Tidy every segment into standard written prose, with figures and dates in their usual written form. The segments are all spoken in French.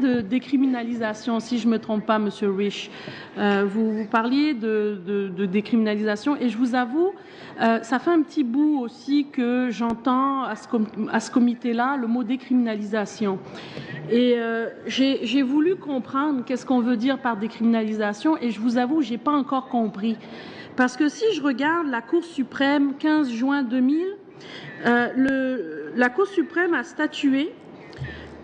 De décriminalisation, si je ne me trompe pas, Monsieur Risch. Vous parliez de décriminalisation et je vous avoue, ça fait un petit bout aussi que j'entends à ce comité-là le mot décriminalisation. Et j'ai voulu comprendre qu'est-ce qu'on veut dire par décriminalisation et je vous avoue, je n'ai pas encore compris. Parce que si je regarde la Cour suprême, 15 juin 2000, la Cour suprême a statué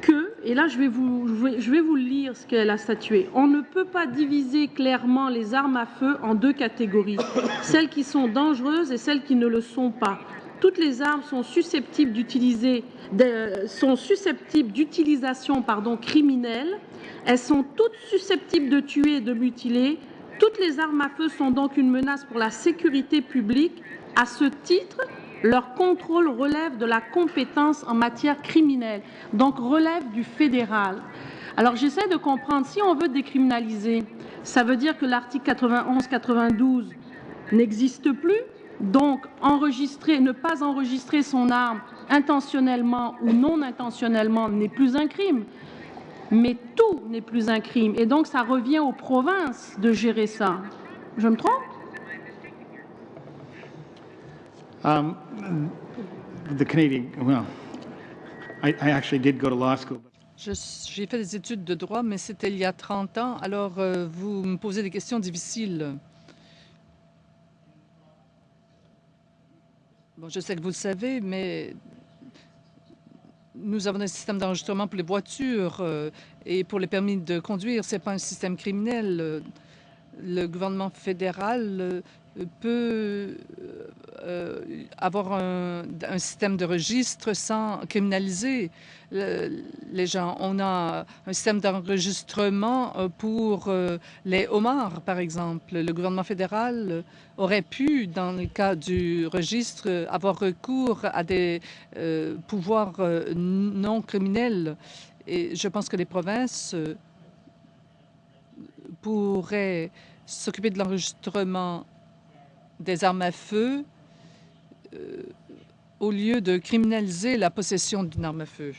que, et là je vais vous lire ce qu'elle a statué, on ne peut pas diviser clairement les armes à feu en deux catégories, celles qui sont dangereuses et celles qui ne le sont pas. Toutes les armes sont susceptibles d'utilisation criminelle, elles sont toutes susceptibles de tuer et de mutiler, toutes les armes à feu sont donc une menace pour la sécurité publique. À ce titre, leur contrôle relève de la compétence en matière criminelle, donc relève du fédéral. Alors j'essaie de comprendre, si on veut décriminaliser, ça veut dire que l'article 91-92 n'existe plus, donc ne pas enregistrer son arme intentionnellement ou non intentionnellement n'est plus un crime, mais tout n'est plus un crime, et donc ça revient aux provinces de gérer ça. Je me trompe ? The Canadian, well, I actually did go to law school. J'ai fait des études de droit, mais c'était il y a 30 ans. Alors, vous me posez des questions difficiles. Bon, je sais que vous le savez, mais nous avons un système d'enregistrement pour les voitures et pour les permis de conduire. Ce n'est pas un système criminel. Le gouvernement fédéral peut avoir un système de registre sans criminaliser les gens. On a un système d'enregistrement pour les homards, par exemple. Le gouvernement fédéral aurait pu, dans le cas du registre, avoir recours à des pouvoirs non criminels. Et je pense que les provinces pourraient s'occuper de l'enregistrement des armes à feu au lieu de criminaliser la possession d'une arme à feu.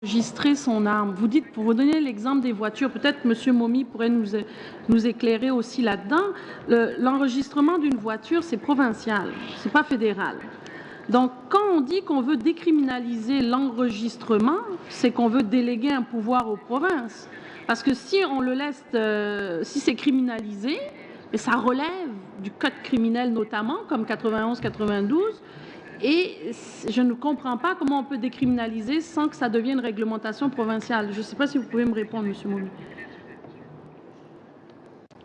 Enregistrer son arme. Vous dites, pour vous donner l'exemple des voitures, peut-être M. Momi pourrait nous éclairer aussi là-dedans. L'enregistrement d'une voiture, c'est provincial, c'est pas fédéral. Donc, quand on dit qu'on veut décriminaliser l'enregistrement, c'est qu'on veut déléguer un pouvoir aux provinces. Parce que si on le laisse, si c'est criminalisé, et ça relève du code criminel notamment, comme 91-92, et je ne comprends pas comment on peut décriminaliser sans que ça devienne réglementation provinciale. Je ne sais pas si vous pouvez me répondre, M. Momi.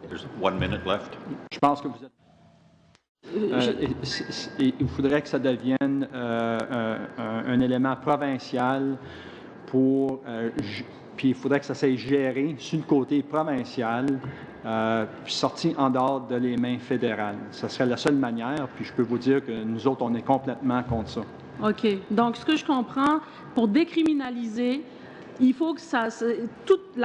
There's 1 minute left. Je pense que vous êtes... il faudrait que ça devienne un élément provincial pour... puis il faudrait que ça soit géré sur le côté provincial, puis sorti en dehors de les mains fédérales. Ce serait la seule manière, puis je peux vous dire que nous autres, on est complètement contre ça. OK. Donc, ce que je comprends, pour décriminaliser, il faut que toute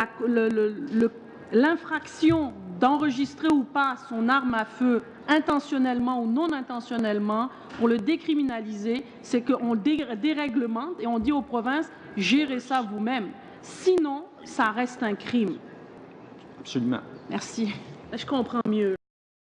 l'infraction d'enregistrer ou pas son arme à feu intentionnellement ou non intentionnellement, pour le décriminaliser, c'est qu'on déréglemente et on dit aux provinces, gérez ça vous-même. Sinon, ça reste un crime. Absolument. Merci. Je comprends mieux.